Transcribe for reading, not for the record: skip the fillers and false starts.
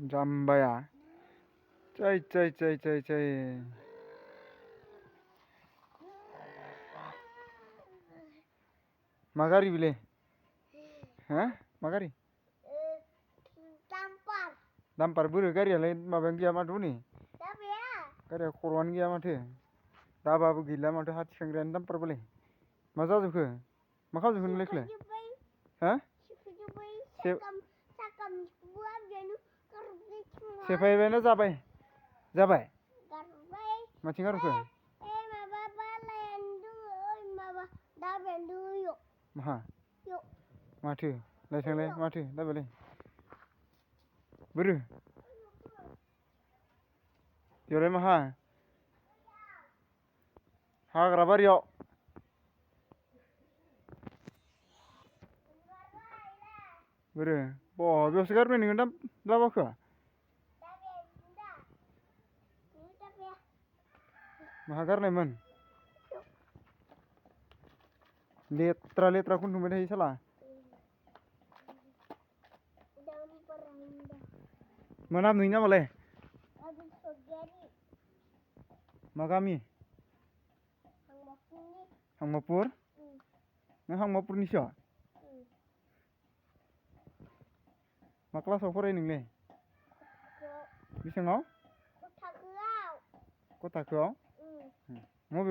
जाम्बाया cai cai cai cai cai मा गारि बेलाय हा मा गारि दाम्पार बोरो गारियालाय माबायानो गैया माथो हनै गारिया खर'आनो गैया माथो दाबाबो गैला माथो हा थिखांग्रायानो दाम्पारबालाय मा जाजोबखो मा खालामजोबखो नोंलाय इखौलाय हा सेफायबायना जाबाय जाबाय माथिं गारबोखो माहा माथो लायथांलाय माथो दाबायलाय बोरो बेयावलाय माहा हाग्रा बारियाव बोरो बेयावसो गारबाय नोङो दाबाखो माहा गारनायमोन लेथ्रा लेथ्रा खनथुमबाय थायो साला मा नाम नोंनि नामालाय मा गामि हांमापुर नों हांमापुरनिसो मा क्लासाव फरायो नोंलाय बेसेबाङाव क' थाखोआव मबे